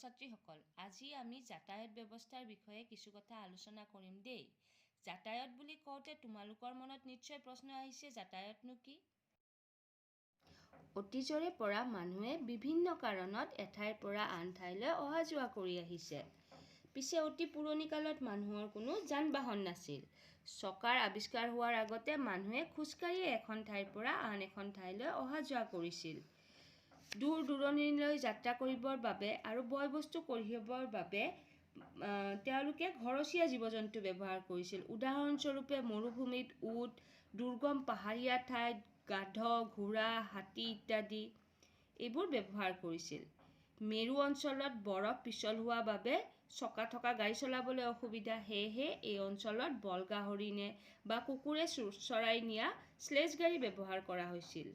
ছাত্ৰীসকল, আজি আমি যাতায়াত ব্যৱস্থাৰ বিষয়ে কিছু কথা আলোচনা কৰিম দেই। যাতায়াত বুলি কওঁতে তোমালোকৰ মনত নিশ্চয় প্ৰশ্ন আহিছে, যাতায়াতনো কি? অতীজৰে পৰা মানুহে বিভিন্ন কাৰণত এঠাইৰ পৰা আন ঠাইলৈ অহা যোৱা কৰি আহিছে। পিছে অতি পুৰণি কালত মানুহৰ কোনো যান বাহন নাছিল। চকাৰ আৱিষ্কাৰ হোৱাৰ আগতে মানুহে খোজকাঢ়িয়ে এখন ঠাইৰ পৰা আন এখন ঠাইলৈ অহা যোৱা কৰিছিল। দূৰ দূৰণিলৈ যাত্ৰা কৰিবৰ বাবে আৰু বয় বস্তু কঢ়িয়াবৰ বাবে তেওঁলোকে ঘৰচীয়া জীৱ জন্তু ব্যৱহাৰ কৰিছিল। উদাহৰণস্বৰূপে মৰুভূমিত উট, দুৰ্গম পাহাৰীয়া ঠাইত গাধ, ঘোঁৰা, হাতী ইত্যাদি এইবোৰ ব্যৱহাৰ কৰিছিল। মেৰু অঞ্চলত বৰফ পিছল হোৱা বাবে চকা থকা গাড়ী চলাবলৈ অসুবিধা, সেয়েহে এই অঞ্চলত বলগাহৰি বা কুকুৰে চৰাই নিয়া স্লেজ গাড়ী ব্যৱহাৰ কৰা হৈছিল।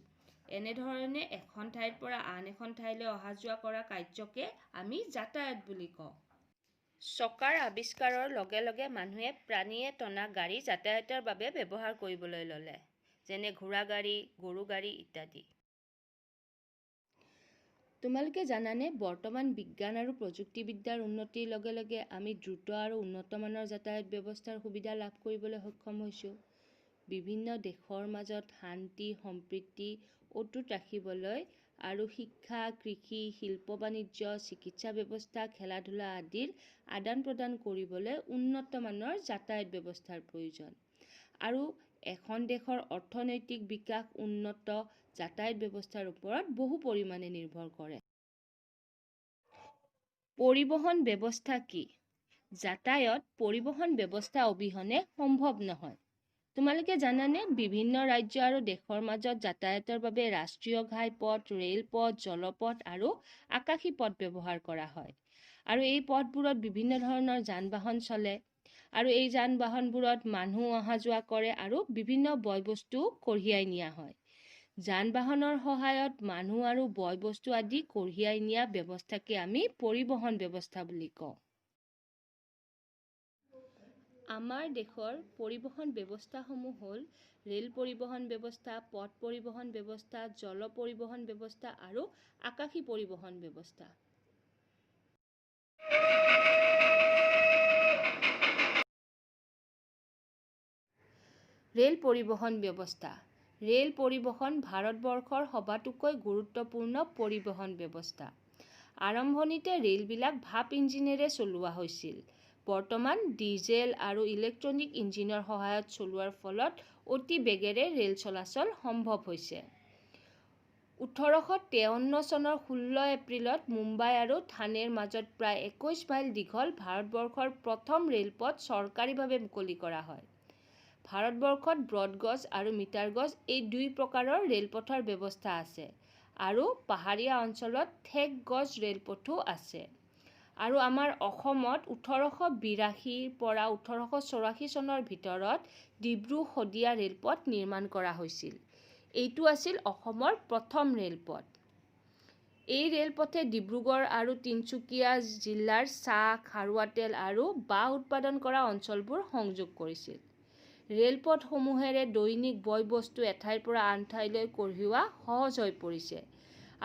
এনেধৰণে এখন ঠাইৰ পৰা আন এখন ঠাইলৈ অহা যোৱা কৰা কাৰ্যকে আমি যাতায়াত বুলি কওঁ। চকাৰ আৱিষ্কাৰৰ লগে লগে মানুহে প্ৰাণীয়ে টনা গাড়ী যাতায়াতৰ বাবে ব্যৱহাৰ কৰিবলৈ ল'লে, যেনে ঘোঁৰা গাড়ী, গৰু গাড়ী ইত্যাদি। তোমালোকে জানানে, বৰ্তমান বিজ্ঞান আৰু প্ৰযুক্তিবিদ্যাৰ উন্নতিৰ লগে লগে আমি দ্ৰুত আৰু উন্নতমানৰ যাতায়াত ব্যৱস্থাৰ সুবিধা লাভ কৰিবলৈ সক্ষম হৈছোঁ। বিভিন্ন দেশৰ মাজত শান্তি সম্প্ৰীতি অটুট ৰাখিবলৈ আৰু শিক্ষা, কৃষি, শিল্প বাণিজ্য, চিকিৎসা ব্যৱস্থা, খেলা ধূলা আদিৰ আদান প্ৰদান কৰিবলৈ উন্নতমানৰ যাতায়াত ব্যৱস্থাৰ প্ৰয়োজন। আৰু এখন দেশৰ অৰ্থনৈতিক বিকাশ উন্নত যাতায়াত ব্যৱস্থাৰ ওপৰত বহু পৰিমাণে নিৰ্ভৰ কৰে। পৰিবহণ ব্যৱস্থা কি? যাতায়াত পৰিবহণ ব্যৱস্থা অবিহনে সম্ভৱ নহয়। তোমালোকে জানানে, বিভিন্ন ৰাজ্য আৰু দেশৰ মাজত যাতায়াতৰ বাবে ৰাষ্ট্ৰীয় ঘাইপথ, ৰেলপথ, জলপথ আৰু আকাশী পথ ব্যৱহাৰ কৰা হয়। আৰু এই পথবোৰত বিভিন্ন ধৰণৰ যান বাহন চলে। আৰু এই যান বাহনবোৰত মানুহ অহা যোৱা কৰে আৰু বিভিন্ন বয় বস্তু কঢ়িয়াই নিয়া হয়। যান বাহনৰ সহায়ত মানুহ আৰু বয় বস্তু আদি কঢ়িয়াই নিয়া ব্যৱস্থাকে আমি পৰিবহণ ব্যৱস্থা বুলি কওঁ। আমাৰ দেশৰ পৰিবহণ ব্যৱস্থাসমূহ হ'ল ৰেল পৰিবহণ ব্যৱস্থা, পথ পৰিবহণ ব্যৱস্থা, জল পৰিবহণ ব্যৱস্থা আৰু আকাশী পৰিবহণ ব্যৱস্থা। ৰেল পৰিবহণ ব্যৱস্থা। ৰেল পৰিবহণ ভাৰতবৰ্ষৰ সবাতোকৈ গুৰুত্বপূৰ্ণ পৰিবহণ ব্যৱস্থা। আৰম্ভণিতে ৰেলবিলাক ভাপ ইঞ্জিনেৰে চলোৱা হৈছিল। বৰ্তমান ডিজেল আৰু ইলেক্ট্ৰনিক ইঞ্জিনৰ সহায়ত চলোৱাৰ ফলত অতি বেগেৰে ৰেল চলাচল সম্ভৱ হৈছে। 1853 চনৰ 16 এপ্ৰিলত মুম্বাই আৰু থানেৰ মাজত প্ৰায় 21 মাইল দীঘল ভাৰতবৰ্ষৰ প্ৰথম ৰেলপথ চৰকাৰীভাৱে মুকলি কৰা হয়। ভাৰতবৰ্ষত ব্ৰডগজ আৰু মিটাৰগজ এই দুই প্ৰকাৰৰ ৰেলপথৰ ব্যৱস্থা আছে আৰু পাহাৰীয়া অঞ্চলত ঠেক গজ ৰেলপথো আছে। আৰু আমাৰ অসমত 1882 পৰা 1884 চনৰ ভিতৰত ডিব্ৰু-শদিয়া ৰেলপথ নিৰ্মাণ কৰা হৈছিল। এইটো আছিল অসমৰ প্ৰথম ৰেলপথ। এই ৰেলপথে ডিব্ৰুগড় আৰু তিনিচুকীয়া জিলাৰ চাহ, খাৰুৱা তেল আৰু বাঁহ উৎপাদন কৰা অঞ্চলবোৰ সংযোগ কৰিছিল। ৰেলপথসমূহেৰে দৈনিক বয় বস্তু এঠাইৰ পৰা আন ঠাইলৈ কঢ়িওৱা সহজ হৈ পৰিছে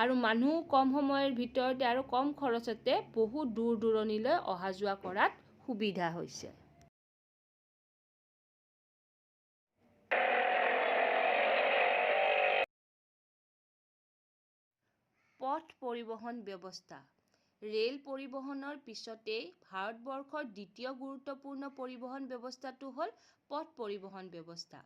আৰু মানুহ কম সময়ৰ ভিতৰতে আৰু কম খৰচতে বহু দূৰ দূৰণিলৈ অহা যোৱা কৰাত সুবিধা হৈছে। পথ পৰিবহণ ব্যৱস্থা। ৰেল পৰিবহণৰ পিছতেই ভাৰতবৰ্ষৰ দ্বিতীয় গুৰুত্বপূৰ্ণ পৰিবহণ ব্যৱস্থাটো হ'ল পথ পৰিবহণ ব্যৱস্থা।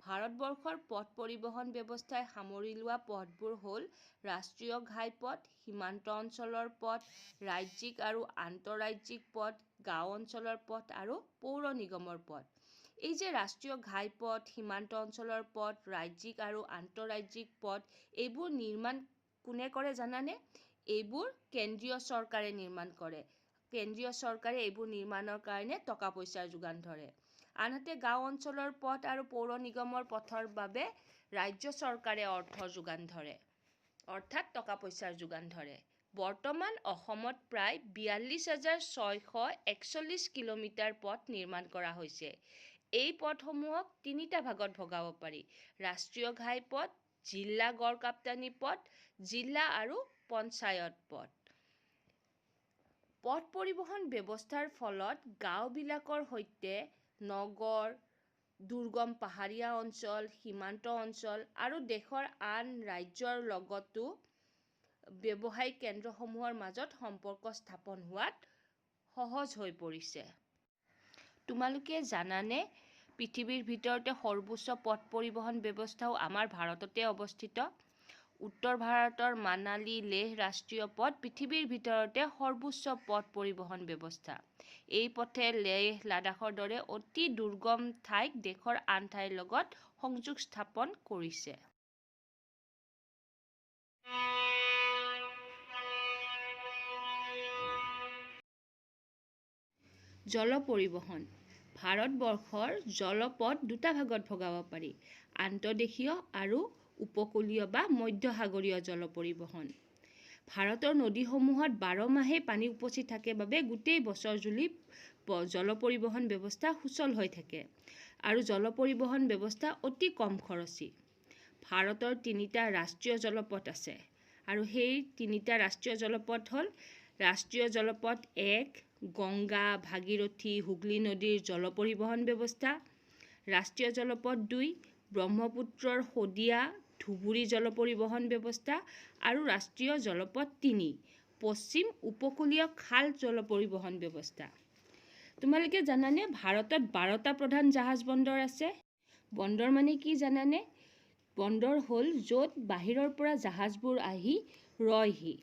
ভাৰতবৰ্ষৰ পথ পৰিবহণ ব্যৱস্থাই সামৰি লোৱা পথবোৰ হ'ল ৰাষ্ট্ৰীয় ঘাইপথ, সীমান্ত অঞ্চলৰ পথ, ৰাজ্যিক আৰু আন্তঃৰাজ্যিক পথ, গাঁও অঞ্চলৰ পথ আৰু পৌৰ নিগমৰ পথ। এই যে ৰাষ্ট্ৰীয় ঘাইপথ, সীমান্ত অঞ্চলৰ পথ, ৰাজ্যিক আৰু আন্তঃৰাজ্যিক পথ এইবোৰ নিৰ্মাণ কোনে কৰে জানানে? এইবোৰ কেন্দ্ৰীয় চৰকাৰে নিৰ্মাণ কৰে। কেন্দ্ৰীয় চৰকাৰে এইবোৰ নিৰ্মাণৰ কাৰণে টকা পইচাৰ যোগান ধৰে। আনহাতে গাঁও অঞ্চলৰ পথ আৰু পৌৰ নিগমৰ পথৰ বাবে ৰাজ্য চৰকাৰে অৰ্থ যোগান ধৰে, অৰ্থাৎ টকা পইচাৰ যোগান ধৰে। বৰ্তমান অসমত প্ৰায় 42,641 কিলোমিটাৰ পথ নিৰ্মাণ কৰা হৈছে। এই পথসমূহক তিনিটা ভাগত ভগাব পাৰি: ৰাষ্ট্ৰীয় ঘাইপথ, জিলা গড়কাপ্তানি পথ, জিলা আৰু পঞ্চায়ত পথ। পথ পৰিবহণ ব্যৱস্থাৰ ফলত গাঁওবিলাকৰ সৈতে নগৰ, দুৰ্গম পাহাৰীয়া অঞ্চল, সীমান্ত অঞ্চল আৰু দেশৰ আন ৰাজ্যৰ লগতো ব্যৱসায়িক কেন্দ্ৰসমূহৰ মাজত সম্পৰ্ক স্থাপন হোৱাত সহজ হৈ পৰিছে। তোমালোকে জানানে, পৃথিৱীৰ ভিতৰতে সৰ্বোচ্চ পথ পৰিবহণ ব্যৱস্থাও আমাৰ ভাৰততে অৱস্থিত। উত্তৰ ভাৰতৰ মানালী লেহ ৰাষ্ট্ৰীয় পথ পৃথিৱীৰ ভিতৰতে সৰ্বোচ্চ পথ পৰিবহণ ব্যৱস্থা। এই পথে লেহ লাডাখৰ দৰে অতি দুৰ্গম ঠাইক দেশৰ আন ঠাইৰ লগত সংযোগ স্থাপন কৰিছে। জল পৰিবহণ। ভাৰতবৰ্ষৰ জলপথ দুটা ভাগত ভগাব পাৰি: আন্তঃদেশীয় আৰু উপকূলীয় বা মধ্যসাগৰীয় জল পৰিবহণ। ভাৰতৰ নদীসমূহত 12 মাহেই পানী উপচি থাকে বাবে গোটেই বছৰজুৰি জল পৰিবহণ ব্যৱস্থা সুচল হৈ থাকে আৰু জল পৰিবহণ ব্যৱস্থা অতি কম খৰচী। ভাৰতৰ 3টা ৰাষ্ট্ৰীয় জলপথ আছে আৰু সেই 3টা ৰাষ্ট্ৰীয় জলপথ হ'ল: ৰাষ্ট্ৰীয় জলপথ 1 গংগা, ভাগীৰথী, হুগলী নদীৰ জল পৰিবহণ ব্যৱস্থা, ৰাষ্ট্ৰীয় জলপথ 2 ব্ৰহ্মপুত্ৰৰ শদিয়া, ধুবুৰী জল পৰিবহণ ব্যৱস্থা আৰু ৰাষ্ট্ৰীয় জলপথ 3 পশ্চিম উপকূলীয় খাল জল পৰিবহণ ব্যৱস্থা। তোমালোকে জানানে, ভাৰতত 12টা প্ৰধান জাহাজ বন্দৰ আছে। বন্দৰ মানে কি জানানে? বন্দৰ হ'ল য'ত বাহিৰৰ পৰা জাহাজবোৰ আহি ৰয়হি।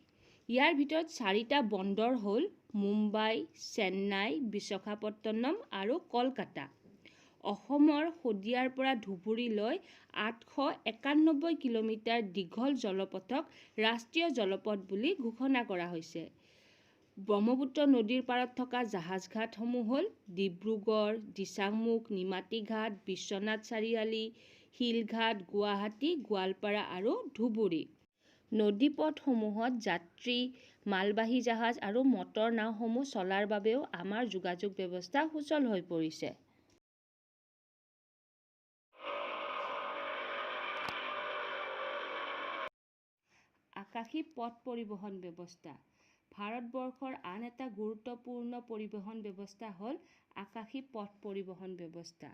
ইয়াৰ ভিতৰত 4টা বন্দৰ হ'ল মুম্বাই, চেন্নাই, বিশাখাপট্টনম আৰু কলকাতা। অসমৰ শদিয়াৰ পৰা ধুবুৰীলৈ 891 কিলোমিটাৰ দীঘল জলপথক ৰাষ্ট্ৰীয় জলপথ বুলি ঘোষণা কৰা হৈছে। ব্ৰহ্মপুত্ৰ নদীৰ পাৰত থকা জাহাজঘাটসমূহ হ'ল ডিব্ৰুগড়, দিচাংমুখ, নিমাতী ঘাট, বিশ্বনাথ চাৰিআলি, শিলঘাট, গুৱাহাটী, গোৱালপাৰা আৰু ধুবুৰী। নদীপথসমূহত যাত্ৰী, মালবাহী জাহাজ আৰু মটৰ নাওসমূহ চলাৰ বাবেও আমাৰ যোগাযোগ ব্যৱস্থা সুচল হৈ পৰিছে। আকাশী পথ পৰিবহণ ব্যৱস্থা। ভাৰতবৰ্ষৰ আন এটা গুৰুত্বপূৰ্ণ পৰিবহণ ব্যৱস্থা হ'ল আকাশী পথ পৰিবহণ ব্যৱস্থা।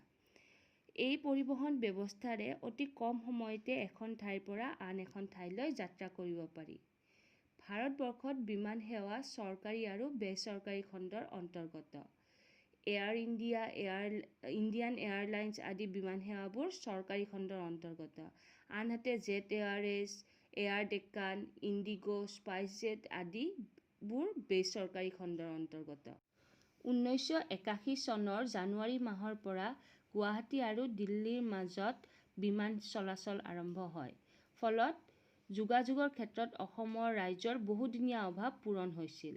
এই পৰিবহণ ব্যৱস্থাৰে অতি কম সময়তে এখন ঠাইৰ পৰা আন এখন ঠাইলৈ যাত্ৰা কৰিব পাৰি। ভাৰতবৰ্ষত বিমান সেৱা চৰকাৰী আৰু বেচৰকাৰী খণ্ডৰ অন্তৰ্গত। এয়াৰ ইণ্ডিয়া, ইণ্ডিয়ান এয়াৰলাইন্স আদি বিমান সেৱাবোৰ চৰকাৰী খণ্ডৰ অন্তৰ্গত। আনহাতে jet Airways, air Deccan, IndiGo, SpiceJet আদিবোৰ বেচৰকাৰী খণ্ডৰ অন্তৰ্গত। 1981 চনৰ জানুৱাৰী মাহৰ পৰা গুৱাহাটী আৰু দিল্লীৰ মাজত বিমান চলাচল আৰম্ভ হয়। ফলত যোগাযোগৰ ক্ষেত্ৰত অসমৰ ৰাইজৰ বহুদিনীয়া অভাৱ পূৰণ হৈছিল।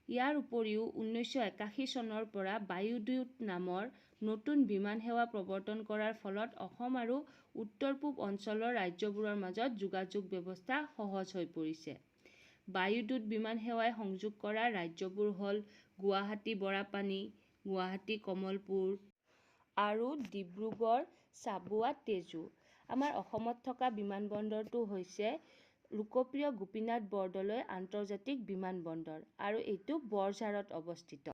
ইয়াৰ উপৰিও 1981 চনৰ পৰা বায়ুদূত নামৰ নতুন বিমান সেৱা প্ৰৱৰ্তন কৰাৰ ফলত অসম আৰু উত্তৰ-পূব অঞ্চলৰ ৰাজ্যবোৰৰ মাজত যোগাযোগ ব্যৱস্থা সহজ হৈ পৰিছে। বায়ুদূত বিমান সেৱাই সংযোগ কৰা ৰাজ্যবোৰ হ'ল গুৱাহাটী-বৰাপানী, গুৱাহাটী-কমলপুৰ আৰু ডিব্ৰুগড়-চাবুৱা-তেজু। আমাৰ অসমত থকা বিমানবন্দৰটো হৈছে লোকপ্ৰিয় গোপীনাথ বৰদলৈ আন্তৰ্জাতিক বিমানবন্দৰ আৰু এইটো বৰঝাৰত অৱস্থিত।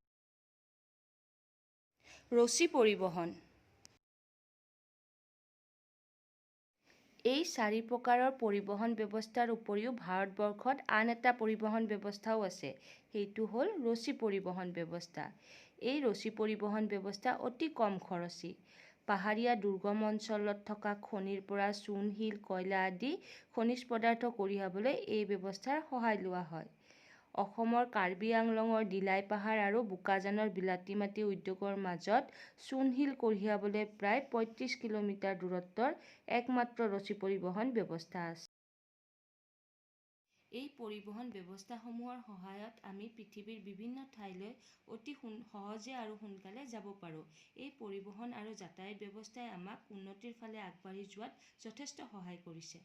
ৰছী পৰিবহণ। এই 4 প্ৰকাৰৰ পৰিবহণ ব্যৱস্থাৰ উপৰিও ভাৰতবৰ্ষত আন এটা পৰিবহণ ব্যৱস্থাও আছে, সেইটো হ'ল ৰছী পৰিবহণ ব্যৱস্থা। এই ৰছী পৰিবহণ ব্যৱস্থা অতি কম খৰচী। পাহাৰীয়া দুৰ্গম অঞ্চলত থকা খনিৰ পৰা চূণ, শিল, কয়লা আদি খনিজ পদাৰ্থ কঢ়িয়াবলৈ এই ব্যৱস্থাৰ সহায় লোৱা হয়। অসমৰ কাৰ্বি আংলঙৰ দিলাই পাহাৰ আৰু বোকাজানৰ বিলাতী মাটি উদ্যোগৰ মাজত চূণ, শিল কঢ়িয়াবলৈ প্ৰায় 35 কিলোমিটাৰ দূৰত্বৰ একমাত্ৰ ৰছী পৰিবহণ ব্যৱস্থা আছে। এই পৰিবহণ ব্যৱস্থাসমূহৰ সহায়ত আমি পৃথিৱীৰ বিভিন্ন ঠাইলৈ অতি সহজে আৰু সোনকালে যাব পাৰোঁ। এই পৰিবহণ আৰু যাতায়াত ব্যৱস্থাই আমাক উন্নতিৰ ফালে আগবাঢ়ি যোৱাত যথেষ্ট সহায় কৰিছে।